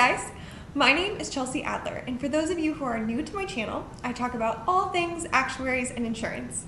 guys, my name is Chelsea Adler, and for those of you who are new to my channel, I talk about all things actuaries and insurance.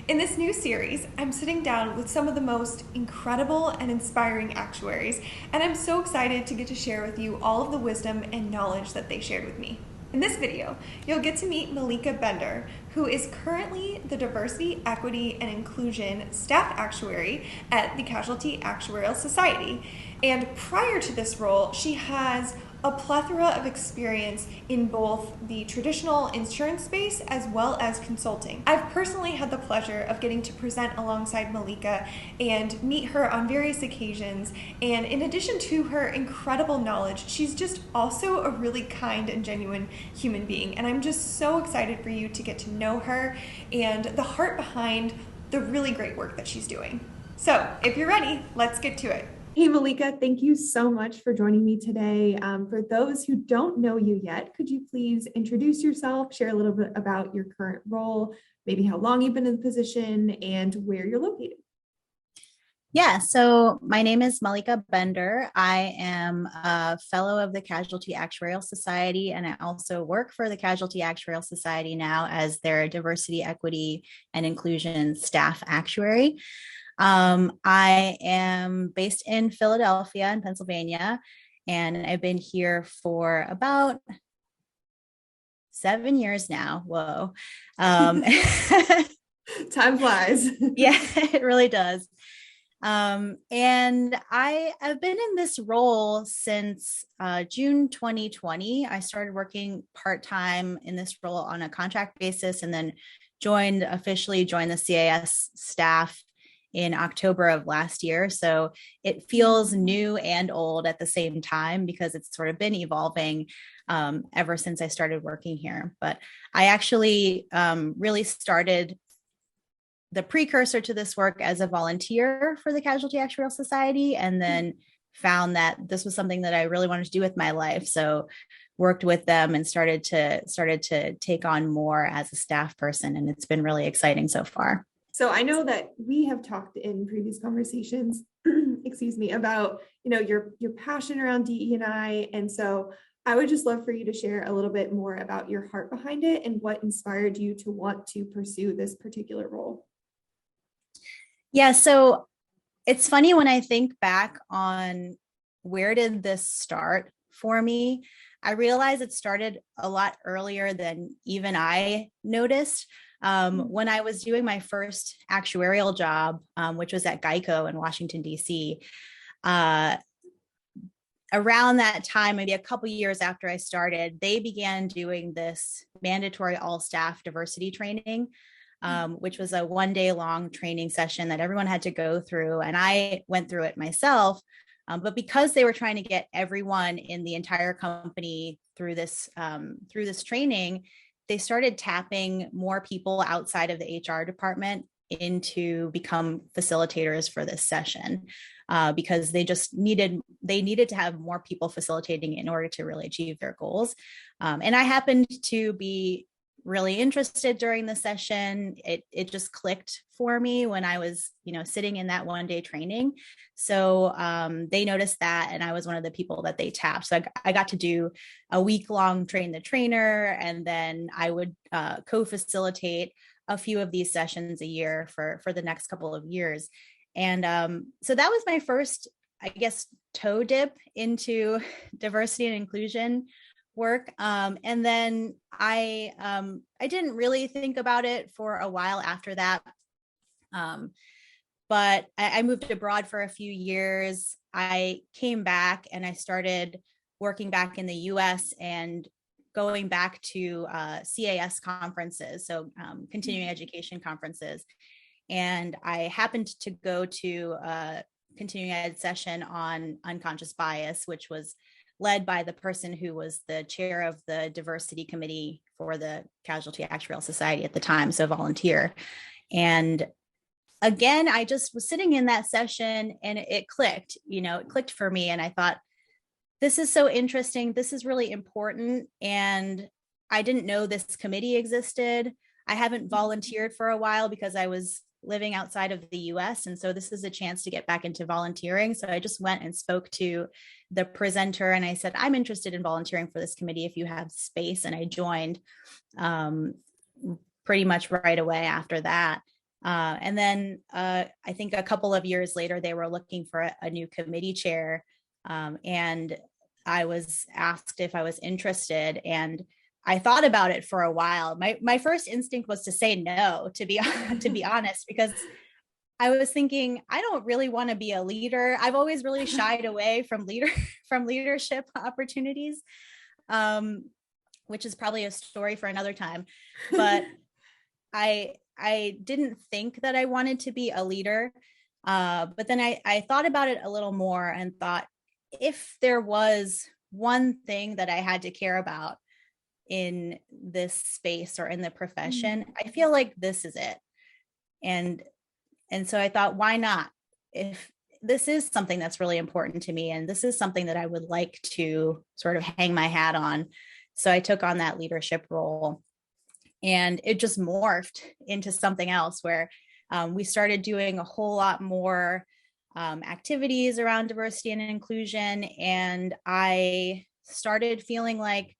In this new series, I'm sitting down with some of the most incredible and inspiring actuaries, and I'm so excited to get to share with you all of the wisdom and knowledge that they shared with me. In this video, you'll get to meet Mallika Bender, who is currently the Diversity, Equity, and Inclusion Staff Actuary at the Casualty Actuarial Society. And prior to this role, she has a plethora of experience in both the traditional insurance space as well as consulting. I've personally had the pleasure of getting to present alongside Mallika and meet her on various occasions, and in addition to her incredible knowledge, she's just also a really kind and genuine human being, and I'm just so excited for you to get to know her and the heart behind the really great work that she's doing. So if you're ready, let's get to it. Hey, Mallika, thank you so much for joining me today. For those who don't know you yet, could you please introduce yourself, share a little bit about your current role, maybe how long you've been in the position, and where you're located? Yeah, so my name is Mallika Bender. I am a fellow of the Casualty Actuarial Society, and I also work for the Casualty Actuarial Society now as their Diversity, Equity, and Inclusion Staff Actuary. I am based in Philadelphia in Pennsylvania, and I've been here for about 7 years now. Whoa. Time flies. Yeah, it really does. And I have been in this role since June 2020. I started working part-time in this role on a contract basis, and then officially joined the CAS staff in October of last year. So it feels new and old at the same time because it's sort of been evolving ever since I started working here. But I actually really started the precursor to this work as a volunteer for the Casualty Actuarial Society, and then found that this was something that I really wanted to do with my life. So worked with them and started to take on more as a staff person, and it's been really exciting so far. So I know that we have talked in previous conversations, excuse me, about, your passion around DE&I. And so I would just love for you to share a little bit more about your heart behind it and what inspired you to want to pursue this particular role. Yeah, so it's funny when I think back on where did this start for me. I realize it started a lot earlier than even I noticed. When I was doing my first actuarial job, which was at Geico in Washington, D.C., around that time, maybe a couple years after I started, they began doing this mandatory all-staff diversity training, which was a one-day long training session that everyone had to go through. And I went through it myself. But because they were trying to get everyone in the entire company through this training, they started tapping more people outside of the HR department into become facilitators for this session, because they needed to have more people facilitating in order to really achieve their goals. And I happened to be really interested during the session. It just clicked for me when I was, sitting in that one day training. So they noticed that, and I was one of the people that they tapped. So I got to do a week-long train the trainer, and then I would co-facilitate a few of these sessions a year for the next couple of years. And so that was my first, I guess, toe dip into diversity and inclusion work. And then I didn't really think about it for a while after that. But I moved abroad for a few years. I came back and I started working back in the US and going back to CAS conferences, so continuing education conferences. And I happened to go to a continuing ed session on unconscious bias, which was led by the person who was the chair of the diversity committee for the Casualty Actuarial Society at the time, so volunteer. And again, I just was sitting in that session and it clicked, it clicked for me. And I thought, this is so interesting. This is really important. And I didn't know this committee existed. I haven't volunteered for a while because I was living outside of the US. And so this is a chance to get back into volunteering. So I just went and spoke to the presenter and I said, I'm interested in volunteering for this committee if you have space. And I joined pretty much right away after that. And then I think a couple of years later, they were looking for a new committee chair. And I was asked if I was interested, and I thought about it for a while. My first instinct was to say no, to be honest, because I was thinking, I don't really want to be a leader. I've always really shied away from leadership opportunities, which is probably a story for another time. But I didn't think that I wanted to be a leader. But then I thought about it a little more and thought, if there was one thing that I had to care about in this space or in the profession, I feel like this is it. And so I thought, why not? If this is something that's really important to me, and this is something that I would like to sort of hang my hat on. So I took on that leadership role, and it just morphed into something else where we started doing a whole lot more activities around diversity and inclusion. And I started feeling like,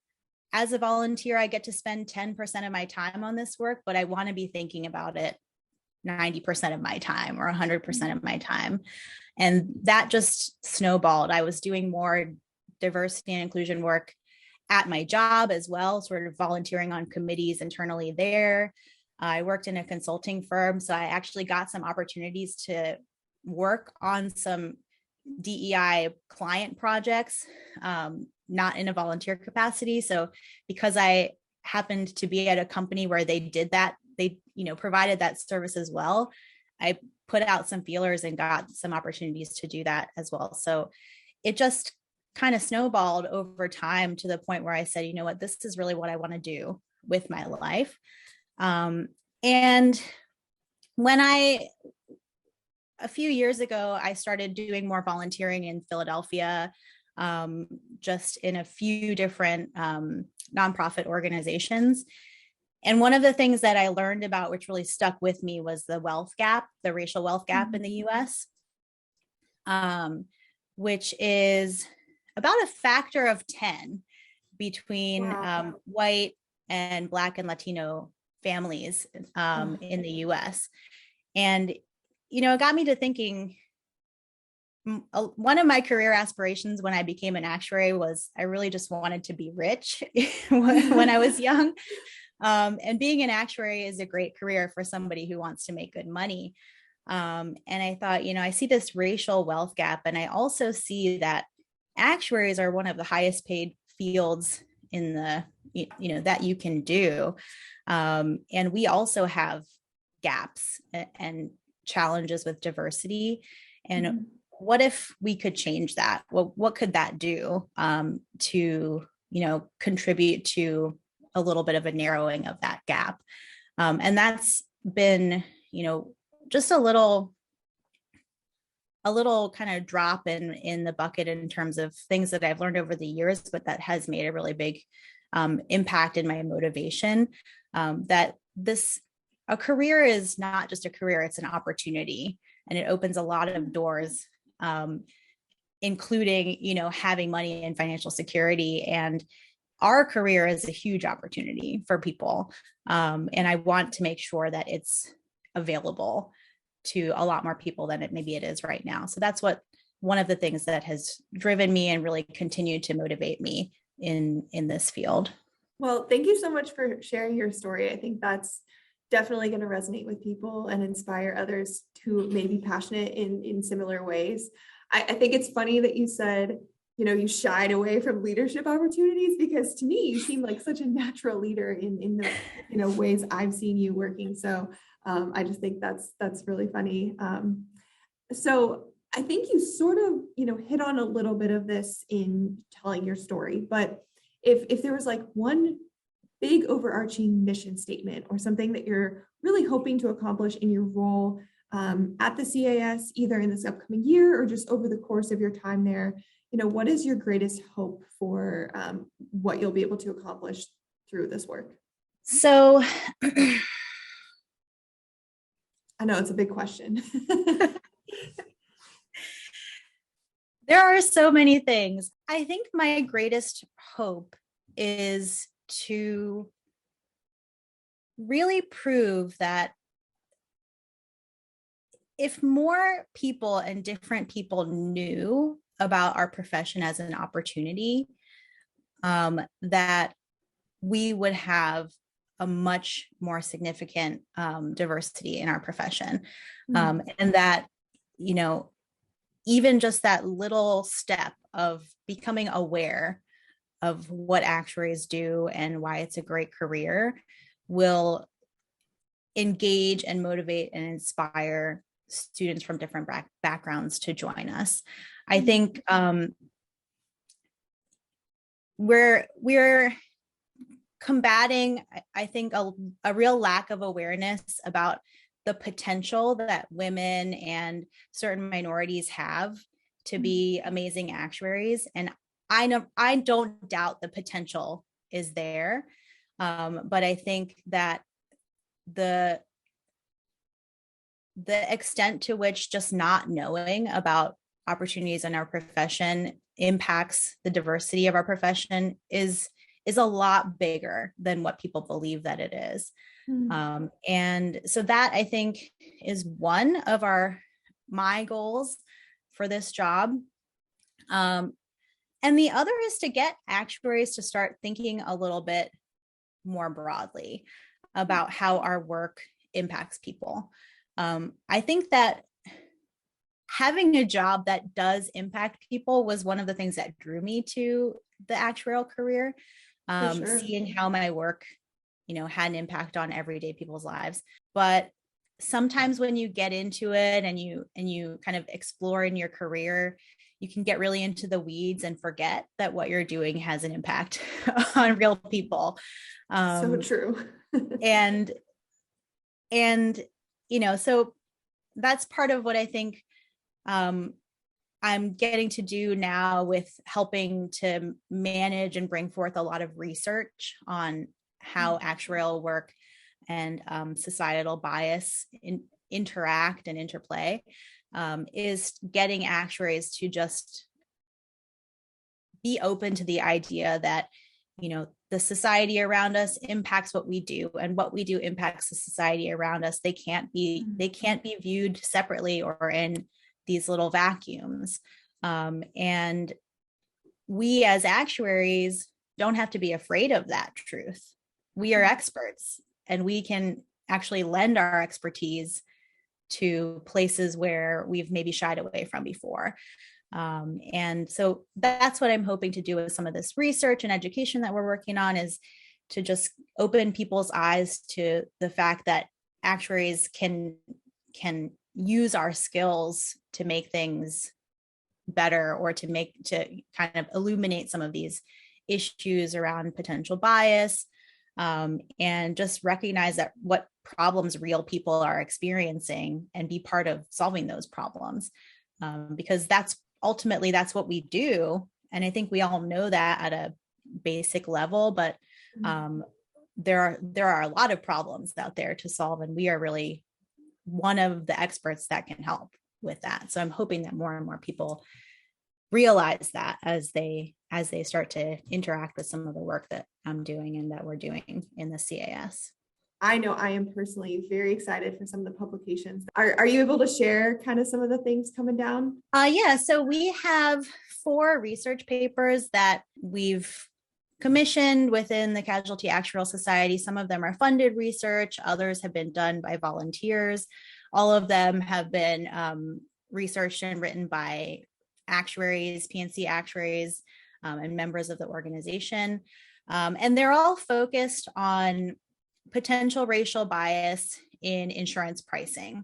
as a volunteer, I get to spend 10% of my time on this work, but I want to be thinking about it 90% of my time or 100% of my time. And that just snowballed. I was doing more diversity and inclusion work at my job as well, sort of volunteering on committees internally there. I worked in a consulting firm, so I actually got some opportunities to work on some DEI client projects, not in a volunteer capacity. So because I happened to be at a company where they did that, they, provided that service as well, I put out some feelers and got some opportunities to do that as well. So it just kind of snowballed over time to the point where I said, you know what, this is really what I want to do with my life. And when a few years ago, I started doing more volunteering in Philadelphia, just in a few different nonprofit organizations. And one of the things that I learned about, which really stuck with me, was the wealth gap, the racial wealth gap in the US, which is about a factor of 10 between white and Black and Latino families in the US. And it got me to thinking, one of my career aspirations when I became an actuary was I really just wanted to be rich when I was young. And being an actuary is a great career for somebody who wants to make good money. And I thought, I see this racial wealth gap. And I also see that actuaries are one of the highest paid fields in the, that you can do. And we also have gaps and challenges with diversity. And what if we could change that? Well, what could that do to, contribute to a little bit of a narrowing of that gap? And that's been, just a little kind of drop in the bucket in terms of things that I've learned over the years, but that has made a really big impact in my motivation, that a career is not just a career, it's an opportunity, and it opens a lot of doors, including, having money and financial security. And our career is a huge opportunity for people. And I want to make sure that it's available to a lot more people than maybe it is right now. So that's one of the things that has driven me and really continued to motivate me in this field. Well, thank you so much for sharing your story. I think that's definitely going to resonate with people and inspire others who may be passionate in similar ways. I think it's funny that you said, you shied away from leadership opportunities, because to me, you seem like such a natural leader in the ways I've seen you working. So I just think that's really funny. So I think you sort of, hit on a little bit of this in telling your story, but if there was like one big overarching mission statement or something that you're really hoping to accomplish in your role at the CAS, either in this upcoming year or just over the course of your time there, what is your greatest hope for what you'll be able to accomplish through this work? So I know it's a big question. There are so many things. I think my greatest hope is to really prove that if more people and different people knew about our profession as an opportunity, that we would have a much more significant diversity in our profession. And that, even just that little step of becoming aware of what actuaries do and why it's a great career will engage and motivate and inspire students from different backgrounds to join us. I think we're combating, I think, a real lack of awareness about the potential that women and certain minorities have to be amazing actuaries. And I don't doubt the potential is there. But I think that the extent to which just not knowing about opportunities in our profession impacts the diversity of our profession is a lot bigger than what people believe that it is. And so that, I think, is one of my goals for this job. And the other is to get actuaries to start thinking a little bit more broadly about how our work impacts people. I think that having a job that does impact people was one of the things that drew me to the actuarial career. Sure. Seeing how my work, had an impact on everyday people's lives. But sometimes when you get into it and you kind of explore in your career, you can get really into the weeds and forget that what you're doing has an impact on real people. So true. and so that's part of what I think I'm getting to do now with helping to manage and bring forth a lot of research on how actuarial work and societal bias interact and interplay, is getting actuaries to just be open to the idea that, the society around us impacts what we do, and what we do impacts the society around us. They can't be viewed separately or in these little vacuums. And we as actuaries don't have to be afraid of that truth. We are experts, and we can actually lend our expertise to places where we've maybe shied away from before. And so that's what I'm hoping to do with some of this research and education that we're working on, is to just open people's eyes to the fact that actuaries can use our skills to make things better, or to kind of illuminate some of these issues around potential bias, and just recognize that what problems real people are experiencing, and be part of solving those problems, because that's what we do. And I think we all know that at a basic level, but there are a lot of problems out there to solve, and we are really one of the experts that can help with that. So I'm hoping that more and more people realize that as they start to interact with some of the work that I'm doing and that we're doing in the CAS. I know I am personally very excited for some of the publications. Are you able to share kind of some of the things coming down? Yeah, so we have 4 research papers that we've commissioned within the Casualty Actuarial Society. Some of them are funded research, others have been done by volunteers. All of them have been researched and written by actuaries, PNC actuaries, and members of the organization. And they're all focused on potential racial bias in insurance pricing.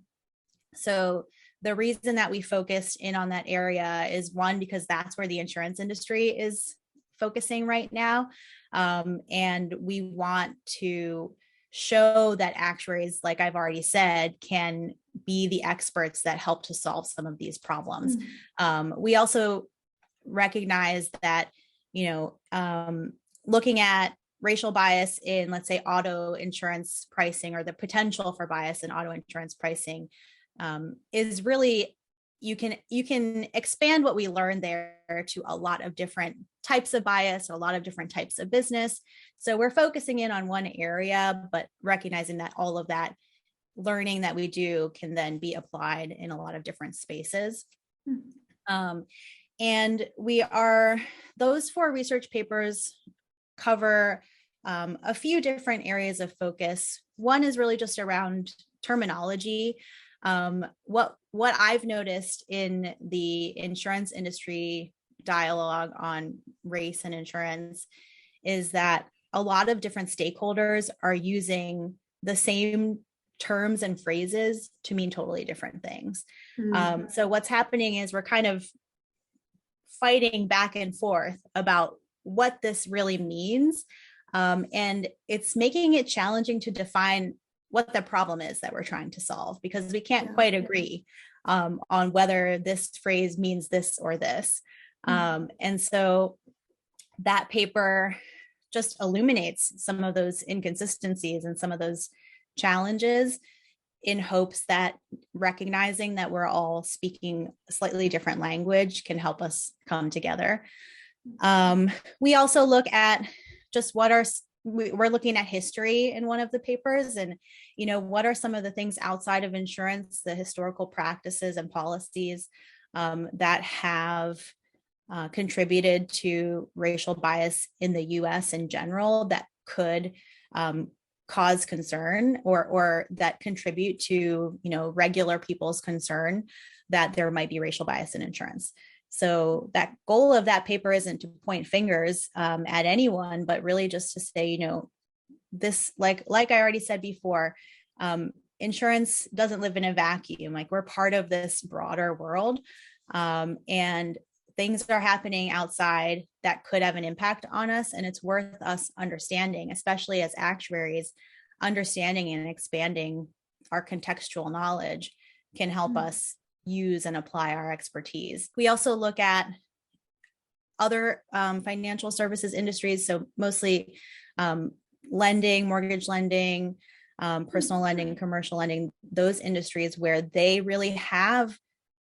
So the reason that we focused in on that area is, one, because that's where the insurance industry is focusing right now. And we want to show that actuaries, like I've already said, can be the experts that help to solve some of these problems. We also recognize that, looking at racial bias in, let's say, auto insurance pricing, or the potential for bias in auto insurance pricing, is really, you can expand what we learned there to a lot of different types of bias, a lot of different types of business. So we're focusing in on one area, but recognizing that all of that learning that we do can then be applied in a lot of different spaces. And those 4 research papers cover a few different areas of focus. One is really just around terminology. What I've noticed in the insurance industry dialogue on race and insurance is that a lot of different stakeholders are using the same terms and phrases to mean totally different things. So what's happening is we're kind of fighting back and forth about what this really means. And it's making it challenging to define what the problem is that we're trying to solve, because we can't quite agree on whether this phrase means this or this. And so that paper just illuminates some of those inconsistencies and some of those challenges, in hopes that recognizing that we're all speaking a slightly different language can help us come together. We also look at just we're looking at history in one of the papers, and, what are some of the things outside of insurance, the historical practices and policies that have contributed to racial bias in the US in general that could cause concern, or that contribute to, regular people's concern that there might be racial bias in insurance. So that goal of that paper isn't to point fingers at anyone, but really just to say, this, like I already said before, insurance doesn't live in a vacuum. Like, we're part of this broader world, and things are happening outside that could have an impact on us. And it's worth us understanding, especially as actuaries, understanding and expanding our contextual knowledge can help us use and apply our expertise. We also look at other financial services industries, so mostly lending, mortgage lending, personal lending, commercial lending, those industries where they really have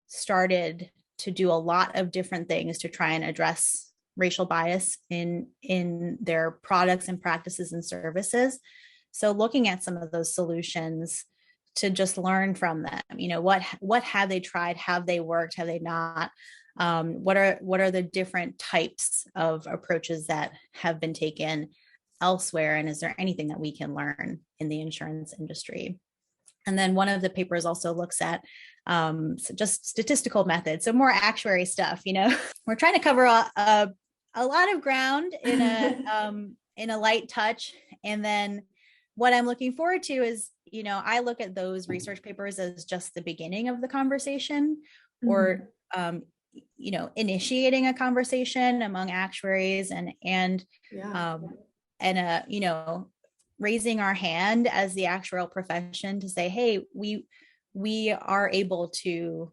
started to do a lot of different things to try and address racial bias in their products and practices and services. So looking at some of those solutions to just learn from them, what have they tried? Have they worked? Have they not? What are the different types of approaches that have been taken elsewhere? And is there anything that we can learn in the insurance industry? And then one of the papers also looks at just statistical methods, so more actuary stuff. We're trying to cover a lot of ground in a light touch. And then what I'm looking forward to is, I look at those research papers as just the beginning of the conversation, or initiating a conversation among actuaries and raising our hand as the actuarial profession to say, hey, we are able to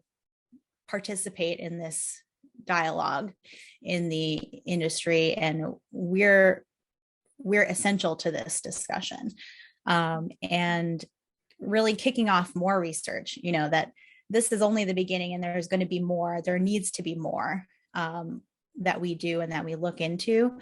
participate in this dialogue in the industry, and we're essential to this discussion, and really kicking off more research, that this is only the beginning and there's going to be more, there needs to be more that we do and that we look into.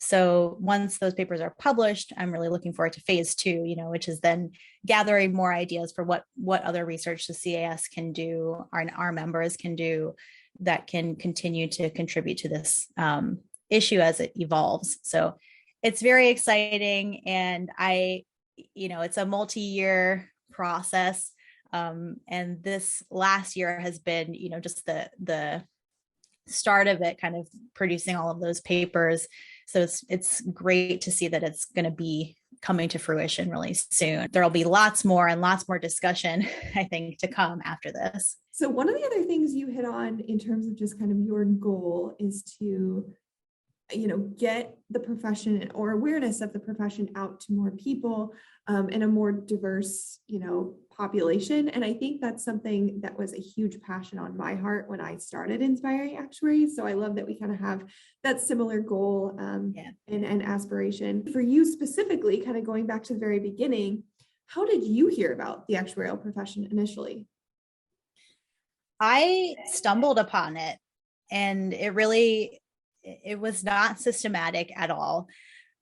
So once those papers are published, I'm really looking forward to phase 2, which is then gathering more ideas for what other research the CAS can do, our members can do, that can continue to contribute to this issue as it evolves. So it's very exciting, and it's a multi-year process. And this last year has been, just the start of it, kind of producing all of those papers. So it's great to see that it's going to be coming to fruition really soon. There'll be lots more discussion, I think, to come after this. So one of the other things you hit on in terms of just kind of your goal is to get the profession or awareness of the profession out to more people, in a more diverse, population. And I think that's something that was a huge passion on my heart when I started Inspiring Actuaries. So I love that we kind of have that similar goal, and aspiration. For you specifically, kind of going back to the very beginning, how did you hear about the actuarial profession initially? I stumbled upon it, and it was not systematic at all.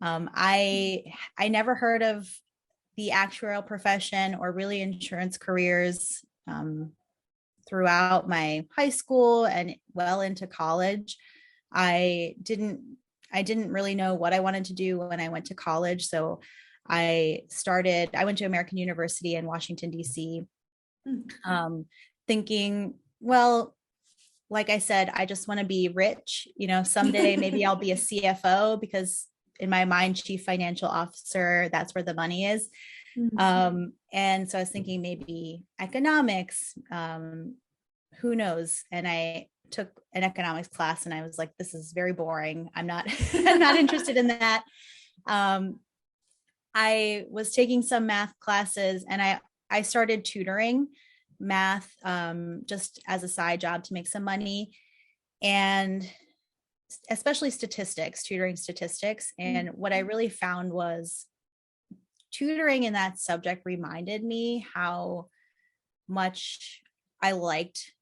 I never heard of the actuarial profession or really insurance careers throughout my high school and well into college. I didn't really know what I wanted to do when I went to college. So I went to American University in Washington, D.C., thinking, well, like I said, I just want to be rich. Someday maybe I'll be a CFO, because in my mind, chief financial officer, that's where the money is. And so I was thinking maybe economics, who knows? And I took an economics class and I was like, this is very boring. I'm not, I'm not interested in that. I was taking some math classes, and I started tutoring math, just as a side job to make some money, and especially tutoring statistics. And what I really found was tutoring in that subject reminded me how much I liked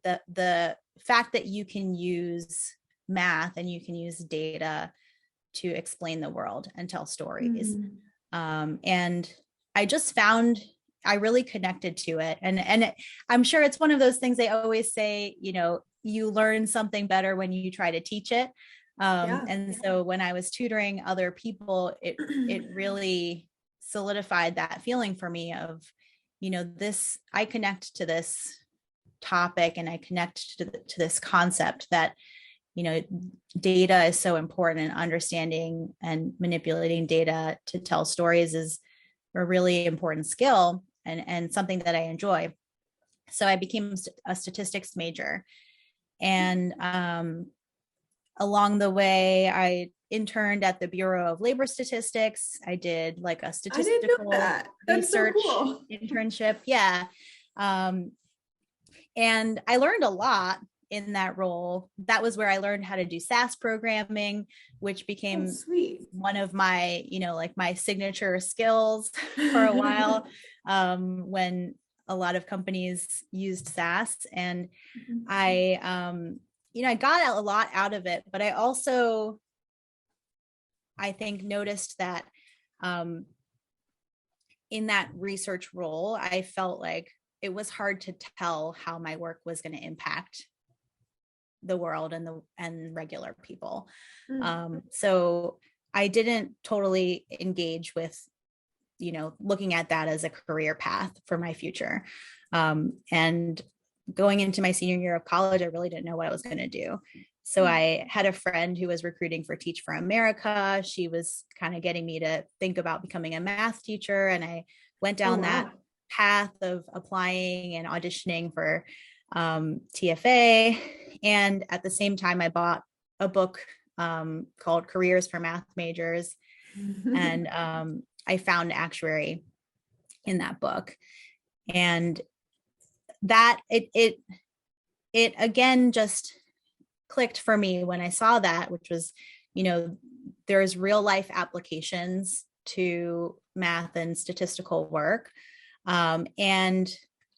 the fact that you can use math and you can use data to explain the world and tell stories. And I just found I really connected to it. And I'm sure it's one of those things they always say, you learn something better when you try to teach it. So when I was tutoring other people, it really solidified that feeling for me of, I connect to this topic, and I connect to this concept that, data is so important, and understanding and manipulating data to tell stories is a really important skill, and something that I enjoy. So I became a statistics major. And along the way, I interned at the Bureau of Labor Statistics. I did like a statistical research internship. Yeah. And I learned a lot in that role. That was where I learned how to do SAS programming, which became one of my, my signature skills for a while, when a lot of companies used SAS. And I got a lot out of it, but I also, I think, noticed that in that research role, I felt like it was hard to tell how my work was going to impact the world and regular people. So I didn't totally engage with, looking at that as a career path for my future. And going into my senior year of college, I really didn't know what I was going to do. So I had a friend who was recruiting for Teach for America. She was kind of getting me to think about becoming a math teacher. And I went down that path of applying and auditioning for TFA. And at the same time, I bought a book called Careers for Math Majors. And I found actuary in that book. And that it again just clicked for me when I saw that, which was, there's real life applications to math and statistical work. And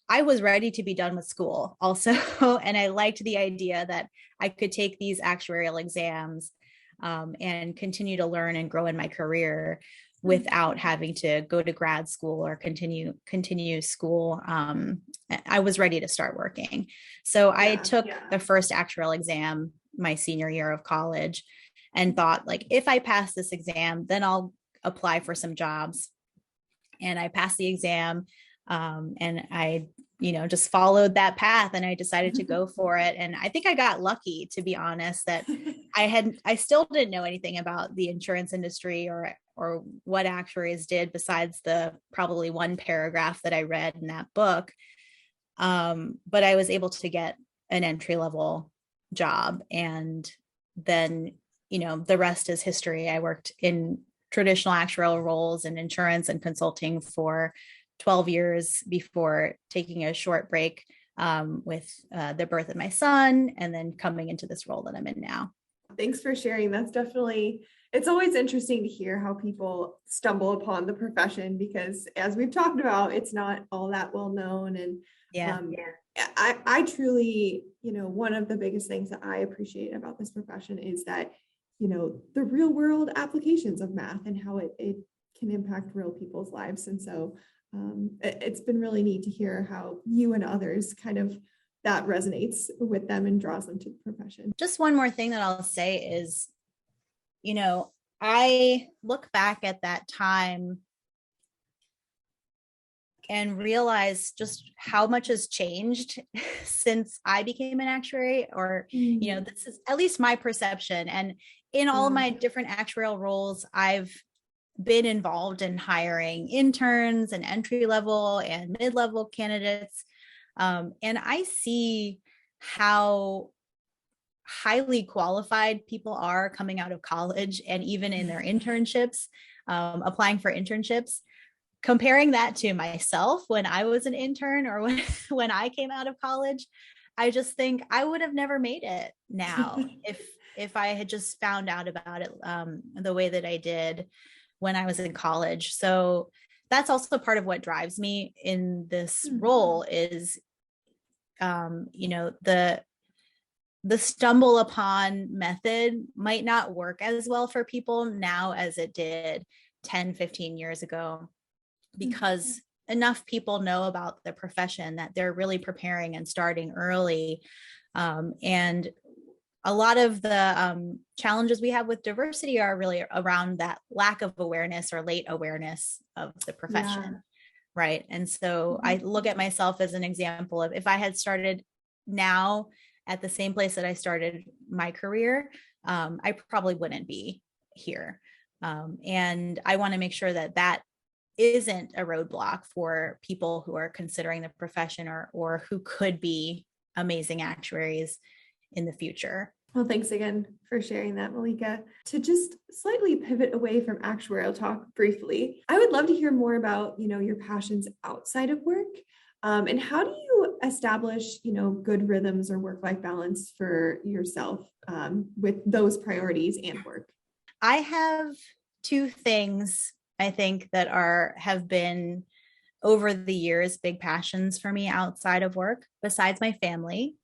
I was ready to be done with school also. And I liked the idea that I could take these actuarial exams and continue to learn and grow in my career without having to go to grad school or continue school. I was ready to start working. So I took the first actuarial exam my senior year of college and thought, like, if I pass this exam, then I'll apply for some jobs. And I passed the exam, and I, just followed that path, and I decided to go for it. And I think I got lucky, to be honest, that I still didn't know anything about the insurance industry or what actuaries did besides the probably one paragraph that I read in that book. But I was able to get an entry-level job and then the rest is history. I worked in traditional actuarial roles in insurance and consulting for 12 years before taking a short break with the birth of my son and then coming into this role that I'm in now. Thanks for sharing. That's definitely, it's always interesting to hear how people stumble upon the profession, because as we've talked about, it's not all that well known. And I truly, one of the biggest things that I appreciate about this profession is that, the real world applications of math and how it can impact real people's lives. And so it's been really neat to hear how you and others kind of that resonates with them and draws them to the profession. Just one more thing that I'll say is, I look back at that time and realize just how much has changed since I became an actuary, or, this is at least my perception. And in all of my different actuarial roles, I've been involved in hiring interns and entry level and mid-level candidates. And I see how highly qualified people are coming out of college and even in their internships, applying for internships. Comparing that to myself when I was an intern or when I came out of college, I just think I would have never made it now if I had just found out about it the way that I did when I was in college. So that's also part of what drives me in this role is, the stumble upon method might not work as well for people now as it did 10, 15 years ago, because enough people know about the profession that they're really preparing and starting early. And a lot of the challenges we have with diversity are really around that lack of awareness or late awareness of the profession. Right. And so I look at myself as an example of if I had started now at the same place that I started my career, I probably wouldn't be here. And I want to make sure that that isn't a roadblock for people who are considering the profession or who could be amazing actuaries in the future. Well, thanks again for sharing that, Mallika. To just slightly pivot away from actuarial talk briefly, I would love to hear more about, your passions outside of work. And how do you establish, good rhythms or work-life balance for yourself with those priorities and work? I have two things I think that have been over the years big passions for me outside of work, besides my family,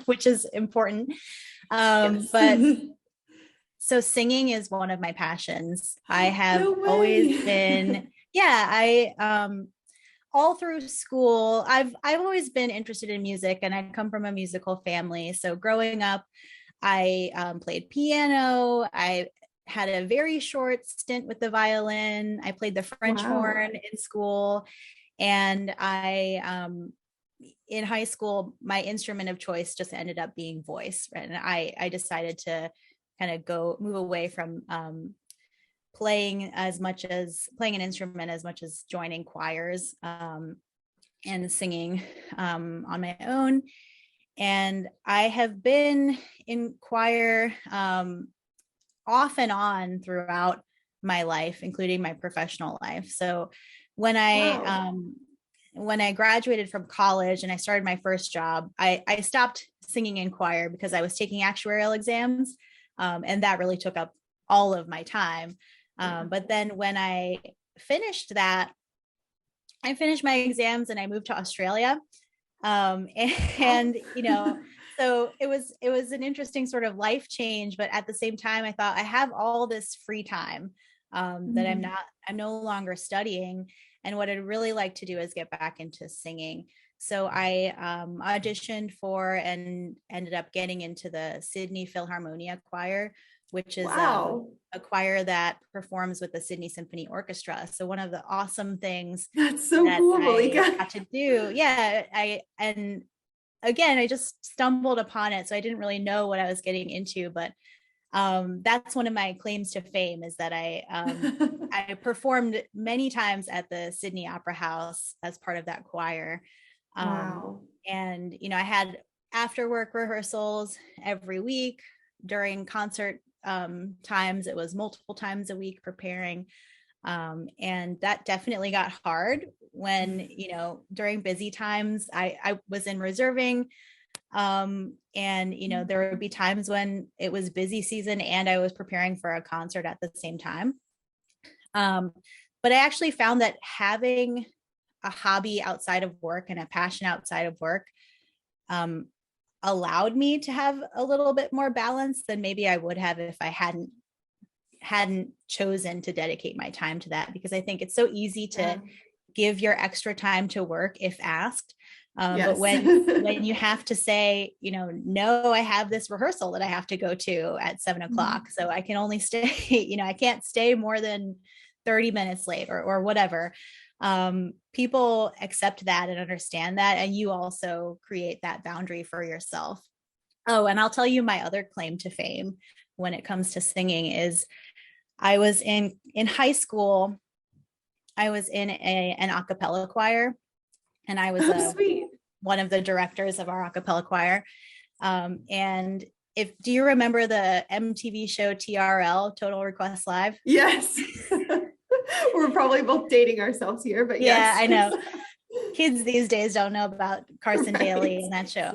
which is important. But so singing is one of my passions. I have always been, all through school, I've always been interested in music, and I come from a musical family. So growing up, I played piano. I had a very short stint with the violin. I played the French horn in school. And in high school, my instrument of choice just ended up being voice. And I decided to kind of move away from playing an instrument as much as joining choirs and singing on my own. And I have been in choir off and on throughout my life, including my professional life. So when I graduated from college and I started my first job, I stopped singing in choir because I was taking actuarial exams, and that really took up all of my time. But then when I finished that, I finished my exams and I moved to Australia. So it was an interesting sort of life change, but at the same time, I thought I have all this free time that I'm no longer studying. And what I'd really like to do is get back into singing. So I auditioned for and ended up getting into the Sydney Philharmonia Choir, which is a choir that performs with the Sydney Symphony Orchestra. So one of the awesome things that's so cool, Mallika, I got to do. Yeah. I just stumbled upon it. So I didn't really know what I was getting into, but that's one of my claims to fame is that I performed many times at the Sydney Opera House as part of that choir. And, I had after work rehearsals every week. During concert times it was multiple times a week preparing. And that definitely got hard when, during busy times, I was in reserving. And, there would be times when it was busy season and I was preparing for a concert at the same time. But I actually found that having a hobby outside of work and a passion outside of work allowed me to have a little bit more balance than maybe I would have if I hadn't chosen to dedicate my time to that, because I think it's so easy to give your extra time to work if asked. But when you have to say, no, I have this rehearsal that I have to go to at 7:00. So I can only stay, I can't stay more than 30 minutes late or whatever. People accept that and understand that. And you also create that boundary for yourself. Oh, and I'll tell you my other claim to fame when it comes to singing is I was in high school. I was in an a cappella choir, and I was one of the directors of our a cappella choir. And do you remember the MTV show TRL, Total Request Live? Yes. We're probably both dating ourselves here, but yeah, yes. I know. Kids these days don't know about Carson Daly and that show.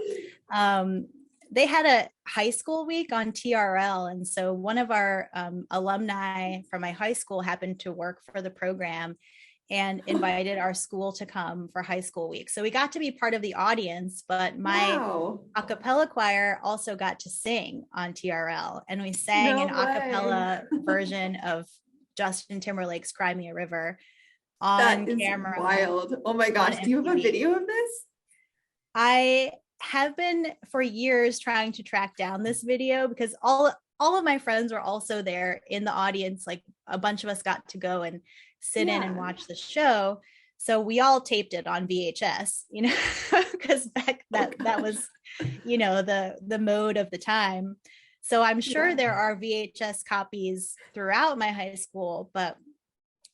They had a high school week on TRL. And so one of our alumni from my high school happened to work for the program and invited our school to come for high school week. So we got to be part of the audience, but my a cappella choir also got to sing on TRL. And we sang an a cappella version of Justin Timberlake's Cry Me a River on camera. Wild. Oh my gosh. Do you have a video of this? I have been for years trying to track down this video because all of my friends were also there in the audience. Like a bunch of us got to go and sit in and watch the show. So we all taped it on VHS, because back that was, the mode of the time. So I'm sure there are VHS copies throughout my high school, but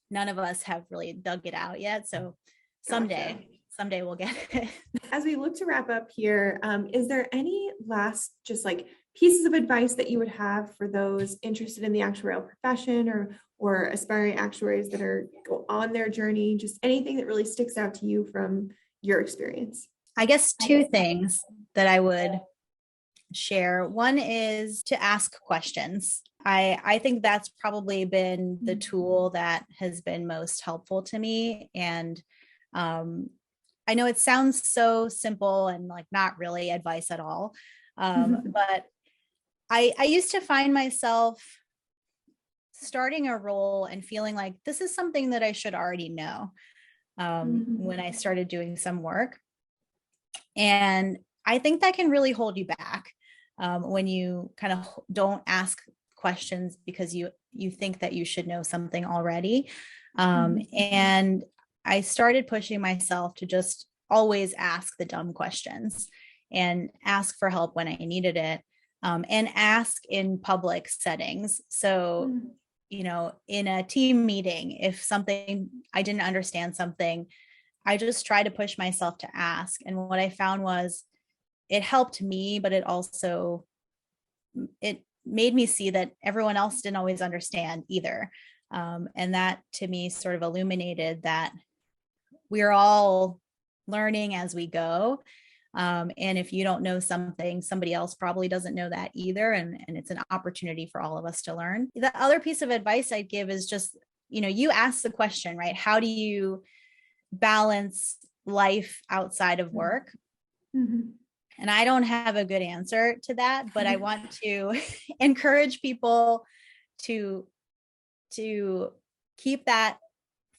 none of us have really dug it out yet. So someday we'll get it. As we look to wrap up here, is there any last just like pieces of advice that you would have for those interested in the actuarial profession or aspiring actuaries that are on their journey? Just anything that really sticks out to you from your experience? I guess two things that I would share. One is to ask questions. I think that's probably been the tool that has been most helpful to me. And I know it sounds so simple and like not really advice at all. But I used to find myself starting a role and feeling like this is something that I should already know when I started doing some work. And I think that can really hold you back when you kind of don't ask questions because you think that you should know something already. And I started pushing myself to just always ask the dumb questions and ask for help when I needed it, and ask in public settings. So, in a team meeting, if I didn't understand something, I just try to push myself to ask. And what I found was it helped me, but it made me see that everyone else didn't always understand either. And that to me sort of illuminated that we're all learning as we go. And if you don't know something, somebody else probably doesn't know that either. And it's an opportunity for all of us to learn. The other piece of advice I'd give is just, you ask the question, right? How do you balance life outside of work? And I don't have a good answer to that, but I want to encourage people to keep that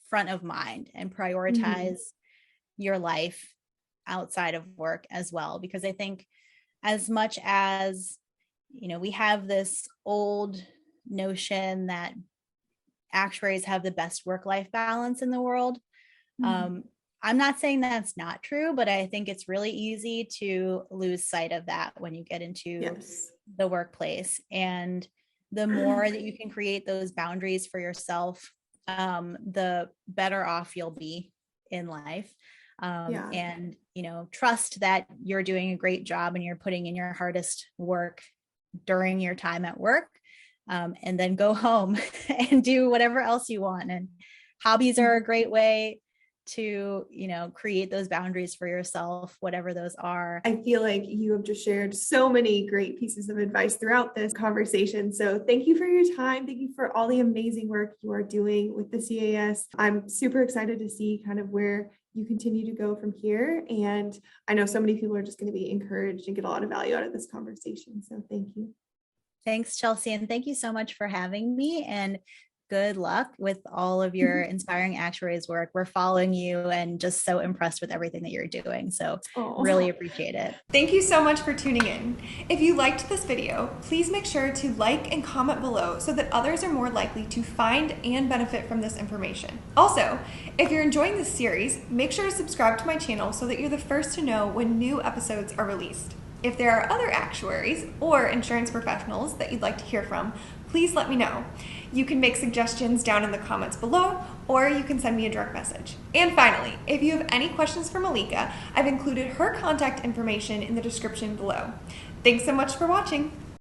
front of mind and prioritize your life outside of work as well. Because I think as much as, we have this old notion that actuaries have the best work-life balance in the world. I'm not saying that's not true, but I think it's really easy to lose sight of that when you get into the workplace. And the more that you can create those boundaries for yourself, the better off you'll be in life. And, trust that you're doing a great job and you're putting in your hardest work during your time at work. and then go home and do whatever else you want. And hobbies are a great way to, create those boundaries for yourself, whatever those are. I feel like you have just shared so many great pieces of advice throughout this conversation. So thank you for your time. Thank you for all the amazing work you are doing with the CAS. I'm super excited to see kind of where you continue to go from here. And I know so many people are just going to be encouraged and get a lot of value out of this conversation. So thank you. Thanks, Chelsea. And thank you so much for having me. And good luck with all of your inspiring actuaries work. We're following you and just so impressed with everything that you're doing. So really appreciate it. Thank you so much for tuning in. If you liked this video, please make sure to like and comment below so that others are more likely to find and benefit from this information. Also, if you're enjoying this series, make sure to subscribe to my channel so that you're the first to know when new episodes are released. If there are other actuaries or insurance professionals that you'd like to hear from, please let me know. You can make suggestions down in the comments below, or you can send me a direct message. And finally, if you have any questions for Mallika, I've included her contact information in the description below. Thanks so much for watching.